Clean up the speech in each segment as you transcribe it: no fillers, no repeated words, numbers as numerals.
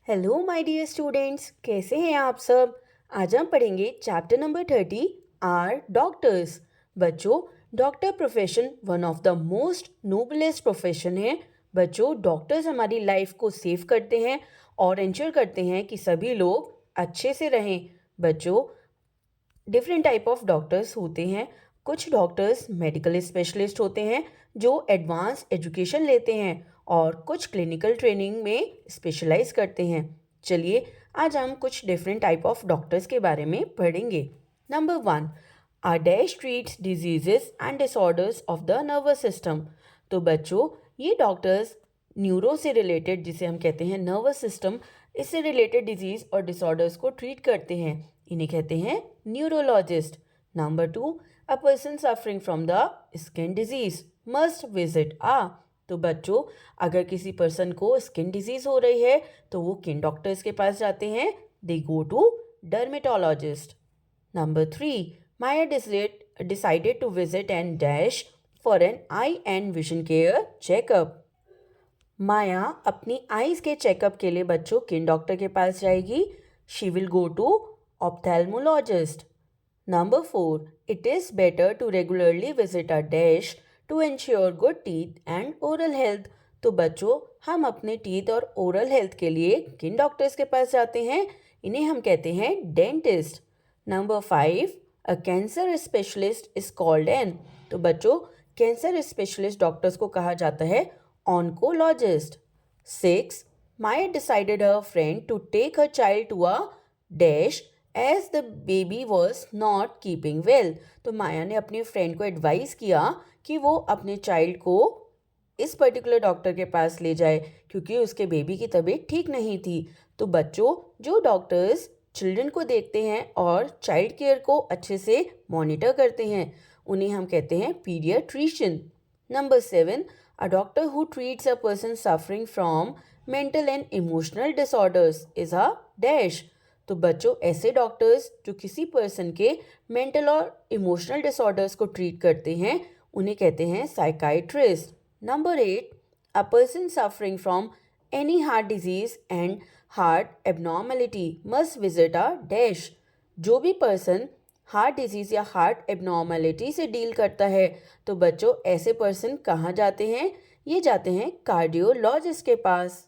Hello my dear students, कैसे हैं आप सब। आज हम पढ़ेंगे चैप्टर नंबर 30 आर डॉक्टर्स। बच्चों, doctor profession one of the most noblest profession है। बच्चों, डॉक्टर्स हमारी लाइफ को सेव करते हैं और इंश्योर करते हैं कि सभी लोग अच्छे से रहें। बच्चों, डिफरेंट टाइप ऑफ डॉक्टर्स होते हैं। कुछ डॉक्टर्स मेडिकल स्पेशलिस्ट होते हैं जो एडवांस एजुकेशन लेते हैं और कुछ क्लिनिकल ट्रेनिंग में स्पेशलाइज करते हैं। चलिए, आज हम कुछ डिफरेंट टाइप ऑफ डॉक्टर्स के बारे में पढ़ेंगे। Number 1, R dash treats diseases and disorders of the nervous system. तो बच्चों, ये डॉक्टर्स न्यूरो से रिलेटेड, जिसे हम कहते हैं नर्वस सिस्टम, इससे रिलेटेड डिजीज और डिसऑर्डर्स को ट्रीट करते हैं। इन्हें कहते हैं neurologist. Number 2, a person suffering from the skin disease must visit आ। तो बच्चों, अगर किसी पर्सन को स्किन डिजीज हो रही है तो वो किन डॉक्टर्स के पास जाते हैं? They go to dermatologist. Number 3, Maya decided to visit and dash for an eye and vision care checkup. Maya अपनी आईज के चेकअप के लिए बच्चों किन डॉक्टर के पास जाएगी? She will go to ophthalmologist. Number 4, it is better to regularly visit a dash to ensure good teeth and oral health. तो बच्चों, हम अपने टीथ और ओरल हेल्थ के लिए किन डॉक्टर्स के पास जाते हैं? इन्हें हम कहते हैं dentist. Number 5, a cancer specialist is called an. तो बच्चों, कैंसर स्पेशलिस्ट डॉक्टर्स को कहा जाता है oncologist. 6, Maya decided her friend to take her child to a dash as the baby was not keeping well. तो माया ने अपने फ्रेंड को एडवाइस किया कि वो अपने चाइल्ड को इस पर्टिकुलर डॉक्टर के पास ले जाए क्योंकि उसके बेबी की तबीयत ठीक नहीं थी। तो बच्चों, जो डॉक्टर्स चिल्ड्रन को देखते हैं और चाइल्ड केयर को अच्छे से मॉनिटर करते हैं, उन्हें हम कहते हैं paediatrician. Number 7, a doctor who treats a person suffering from mental and emotional disorders is a dash. तो बच्चों, ऐसे डॉक्टर्स जो किसी पर्सन के मेंटल और इमोशनल डिसऑर्डर्स को ट्रीट करते हैं, उन्हें कहते हैं psychiatrist. Number 8, a person suffering from any heart disease and heart abnormality must visit a dash. जो भी पर्सन हार्ट डिजीज़ या हार्ट एबनॉर्मलिटी से डील करता है, तो बच्चों ऐसे पर्सन कहाँ जाते हैं? ये जाते हैं कार्डियोलॉजिस्ट के पास।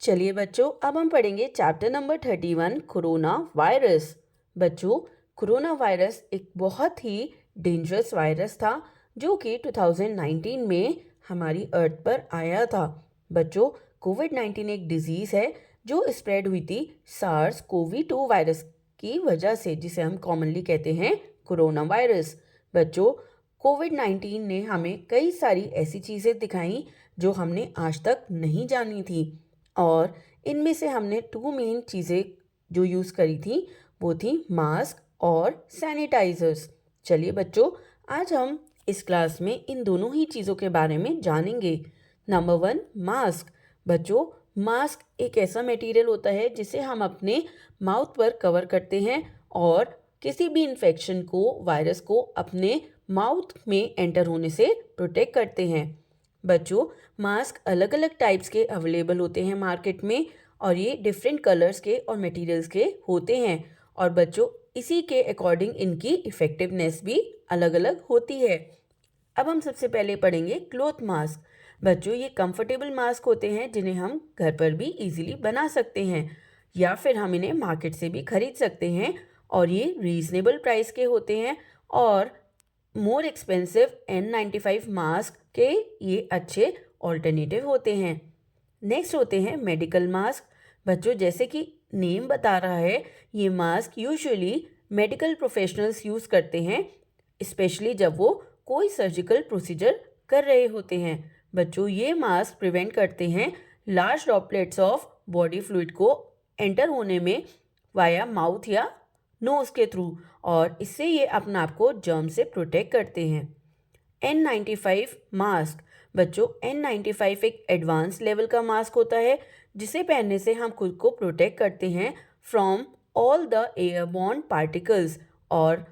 चलिए बच्चों, अब हम पढ़ेंगे चैप्टर नंबर 31 कोरोना वायरस। बच्चों, कोरोना वायरस एक बहुत ही डेंजरस वायरस था जो कि 2019 में हमारी अर्थ पर आया था। बच्चों, कोविड-19 एक डिजीज़ है जो स्प्रेड हुई थी सार्स कोवी 2 वायरस की वजह से, जिसे हम कॉमनली कहते हैं कोरोना वायरस। बच्चों, कोविड-19 ने हमें कई सारी ऐसी चीज़ें दिखाई जो हमने आज तक नहीं जानी थी, और इनमें से हमने 2 मेन चीज़ें जो यूज़ करी थी वो थी मास्क और सैनिटाइजर्स। चलिए बच्चों, आज हम इस क्लास में इन दोनों ही चीज़ों के बारे में जानेंगे। Number 1, mask. बच्चों, मास्क एक ऐसा मटेरियल होता है जिसे हम अपने माउथ पर कवर करते हैं और किसी भी इन्फेक्शन को, वायरस को अपने माउथ में एंटर होने से प्रोटेक्ट करते हैं। बच्चों, मास्क अलग अलग टाइप्स के अवेलेबल होते हैं मार्केट में, और ये डिफरेंट कलर्स के और मटेरियल्स के होते हैं। और बच्चों, इसी के अकॉर्डिंग इनकी इफ़ेक्टिवनेस भी अलग अलग होती है। अब हम सबसे पहले पढ़ेंगे क्लॉथ मास्क। बच्चों, ये कंफर्टेबल मास्क होते हैं जिन्हें हम घर पर भी इजीली बना सकते हैं या फिर हम इन्हें मार्केट से भी खरीद सकते हैं, और ये रीज़नेबल प्राइस के होते हैं। और मोर एक्सपेंसिव N95 मास्क के ये अच्छे ऑल्टरनेटिव होते हैं। नेक्स्ट होते हैं मेडिकल मास्क। बच्चों, जैसे कि नेम बता रहा है, ये mask usually medical professionals use करते हैं, स्पेशली जब वो कोई सर्जिकल प्रोसीजर कर रहे होते हैं। बच्चों, ये मास्क प्रिवेंट करते हैं large droplets of body fluid को एंटर होने में वाया माउथ या नोज़ के थ्रू, और इससे ये अपने आप को जर्म से प्रोटेक्ट करते हैं। N95 mask. बच्चों, N95 एक एडवांस लेवल का मास्क होता है जिसे पहनने से हम खुद को प्रोटेक्ट करते हैं from all the airborne particles और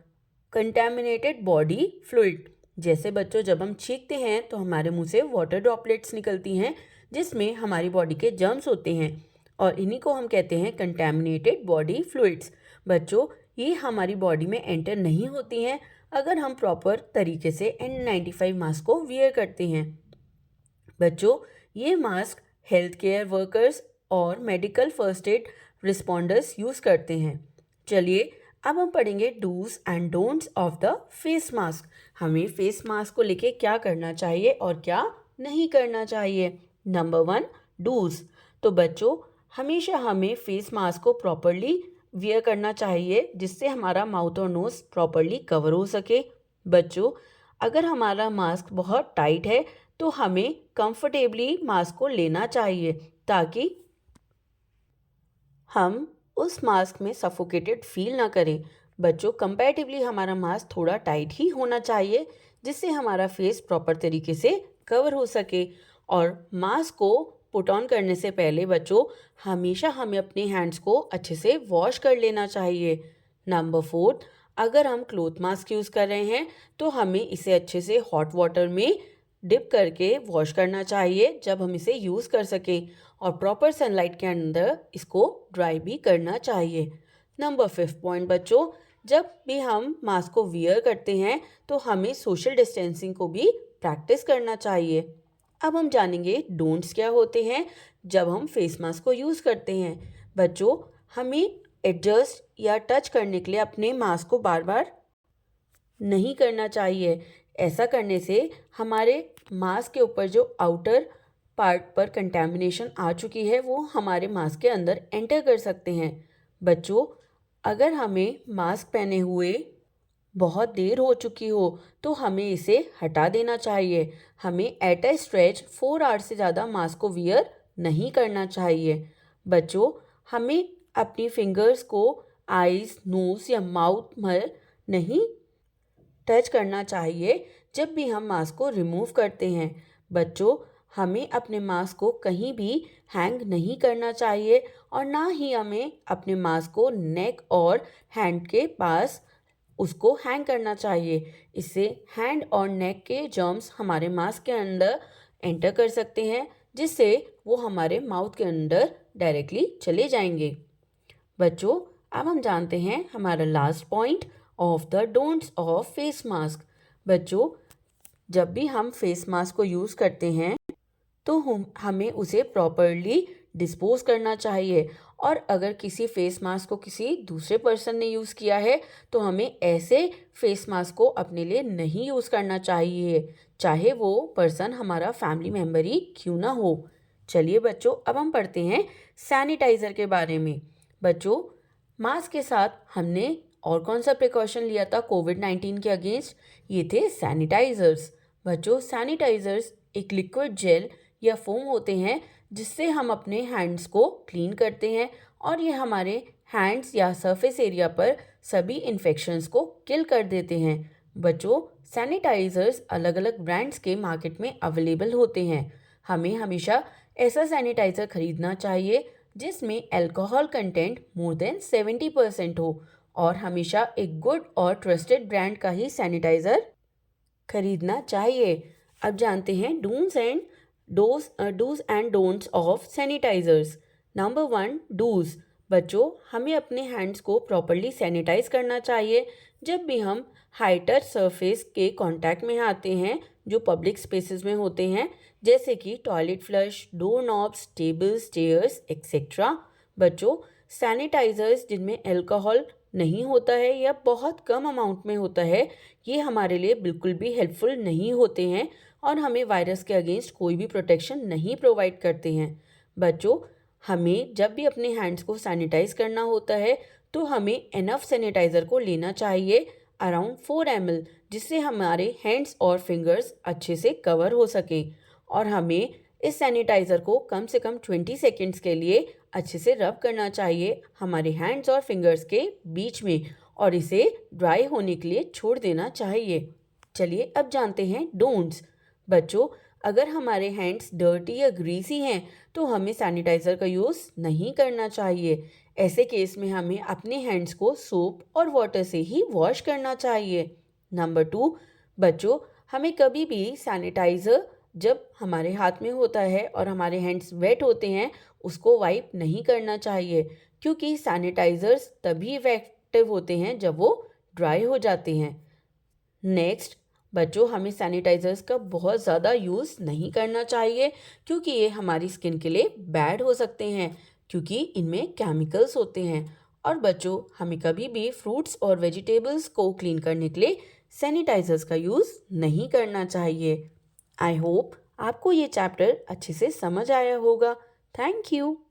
कंटेमिनेटेड बॉडी फ्लूइड। जैसे बच्चों, जब हम छींकते हैं तो हमारे मुंह से वाटर ड्रॉपलेट्स निकलती हैं जिसमें हमारी बॉडी के जर्म्स होते हैं, और इन्हीं को हम कहते हैं कंटैमिनेटेड बॉडी फ्लूइड्स। बच्चों, ये हमारी बॉडी में एंटर नहीं होती हैं अगर हम प्रॉपर तरीके से N95 मास्क को वियर करते हैं। बच्चों, ये मास्क हेल्थ केयर वर्कर्स और medical first aid responders use करते हैं। चलिए अब हम पढ़ेंगे dos and don'ts of the face mask. हमें फेस मास्क को लेके क्या करना चाहिए और क्या नहीं करना चाहिए। Number 1, dos. तो बच्चों, हमेशा हमें फेस मास्क को प्रॉपरली वियर करना चाहिए जिससे हमारा माउथ और नोज़ प्रॉपरली कवर हो सके। बच्चों, अगर हमारा मास्क बहुत टाइट है तो हमें कंफर्टेबली मास्क को लेना चाहिए ताकि हम उस मास्क में सफोकेटेड फील ना करें। बच्चों, कंपैरेटिवली हमारा मास्क थोड़ा टाइट ही होना चाहिए जिससे हमारा फेस प्रॉपर तरीके से कवर हो सके। और मास्क को पुट ऑन करने से पहले बच्चों, हमेशा हमें अपने हैंड्स को अच्छे से वॉश कर लेना चाहिए। नंबर 4, अगर हम क्लॉथ मास्क यूज़ कर रहे हैं तो हमें इसे अच्छे से हॉट वाटर में डिप करके वॉश करना चाहिए जब हम इसे यूज़ कर सकें, और प्रॉपर सनलाइट के अंदर इसको ड्राई भी करना चाहिए। नंबर 5 पॉइंट बच्चों, जब भी हम मास्क को वियर करते हैं तो हमें सोशल डिस्टेंसिंग को भी प्रैक्टिस करना चाहिए। अब हम जानेंगे डोंट्स क्या होते हैं जब हम फेस मास्क को यूज़ करते हैं। बच्चों, हमें एडजस्ट या टच करने के लिए अपने मास्क को बार बार नहीं करना चाहिए। ऐसा करने से हमारे मास्क के ऊपर जो आउटर पार्ट पर कंटैमिनेशन आ चुकी है वो हमारे मास्क के अंदर एंटर कर सकते हैं। बच्चों, अगर हमें मास्क पहने हुए बहुत देर हो चुकी हो तो हमें इसे हटा देना चाहिए। हमें एट अ स्ट्रेच 4 आवर्स से ज़्यादा मास्क को वियर नहीं करना चाहिए। बच्चों, हमें अपनी फिंगर्स को आईज, नोज़ या माउथ में नहीं टच करना चाहिए जब भी हम मास्क को रिमूव करते हैं। बच्चों, हमें अपने मास्क को कहीं भी हैंग नहीं करना चाहिए और ना ही हमें अपने मास्क को नेक और हैंड के पास उसको हैंग करना चाहिए। इससे हैंड और नेक के जर्म्स हमारे मास्क के अंदर एंटर कर सकते हैं जिससे वो हमारे माउथ के अंदर डायरेक्टली चले जाएंगे। बच्चों, अब हम जानते हैं हमारा last point of the don'ts of face mask. बच्चों, जब भी हम फेस मास्क को यूज़ करते हैं तो हमें उसे प्रॉपरली डिस्पोज करना चाहिए, और अगर किसी फेस मास्क को किसी दूसरे पर्सन ने यूज़ किया है तो हमें ऐसे फेस मास्क को अपने लिए नहीं यूज़ करना चाहिए, चाहे वो पर्सन हमारा फैमिली मेम्बर ही क्यों ना हो। चलिए बच्चों, अब हम पढ़ते हैं सैनिटाइज़र के बारे में। बच्चों, मास्क के साथ हमने और कौन सा प्रिकॉशन लिया था कोविड-19 के अगेंस्ट? ये थे सैनिटाइज़र्स। बच्चों, सैनिटाइज़र्स एक लिक्विड जेल या फोम होते हैं जिससे हम अपने हैंड्स को क्लीन करते हैं, और ये हमारे हैंड्स या सरफेस एरिया पर सभी इन्फेक्शंस को किल कर देते हैं। बच्चों, सैनिटाइज़र्स अलग अलग ब्रांड्स के मार्केट में अवेलेबल होते हैं। हमें हमेशा ऐसा सैनिटाइज़र खरीदना चाहिए जिसमें अल्कोहल कंटेंट मोर देन 70% हो, और हमेशा एक गुड और ट्रस्टेड ब्रांड का ही सैनिटाइज़र खरीदना चाहिए। अब जानते हैं dos and don'ts of sanitizers. Number 1, dos. बच्चों, हमें अपने हैंड्स को प्रॉपरली सैनिटाइज करना चाहिए जब भी हम हाई टच सरफेस के कांटेक्ट में आते हैं जो पब्लिक स्पेसेस में होते हैं, जैसे कि toilet flush, door knobs, tables, chairs etcetera. बच्चों, सैनिटाइजर्स जिनमें अल्कोहल नहीं होता है या बहुत कम अमाउंट में होता है, ये हमारे लिए बिल्कुल भी हेल्पफुल नहीं होते हैं और हमें वायरस के अगेंस्ट कोई भी प्रोटेक्शन नहीं प्रोवाइड करते हैं। बच्चों, हमें जब भी अपने हैंड्स को सैनिटाइज करना होता है तो हमें इनफ सैनिटाइज़र को लेना चाहिए अराउंड 4 ml, जिससे हमारे हैंड्स और फिंगर्स अच्छे से कवर हो सकें, और हमें इस सैनिटाइज़र को कम से कम 20 सेकेंड्स के लिए अच्छे से रब करना चाहिए हमारे हैंड्स और फिंगर्स के बीच में, और इसे ड्राई होने के लिए छोड़ देना चाहिए। चलिए अब जानते हैं डोंट्स। बच्चों, अगर हमारे हैंड्स डर्टी या ग्रीसी हैं तो हमें सैनिटाइज़र का यूज़ नहीं करना चाहिए। ऐसे केस में हमें अपने हैंड्स को सोप और वाटर से ही वॉश करना चाहिए। नंबर 2, बच्चों, हमें कभी भी सैनिटाइज़र जब हमारे हाथ में होता है और हमारे हैंड्स वेट होते हैं उसको वाइप नहीं करना चाहिए, क्योंकि सैनिटाइज़र्स तभी इफ़ेक्टिव होते हैं जब वो ड्राई हो जाते हैं। नेक्स्ट, बच्चों, हमें सैनिटाइज़र्स का बहुत ज़्यादा यूज़ नहीं करना चाहिए, क्योंकि ये हमारी स्किन के लिए बैड हो सकते हैं, क्योंकि इनमें केमिकल्स होते हैं। और बच्चों, हमें कभी भी फ्रूट्स और वेजिटेबल्स को क्लीन करने के लिए सैनिटाइज़र्स का यूज़ नहीं करना चाहिए। आई होप आपको ये चैप्टर अच्छे से समझ आया होगा। Thank you.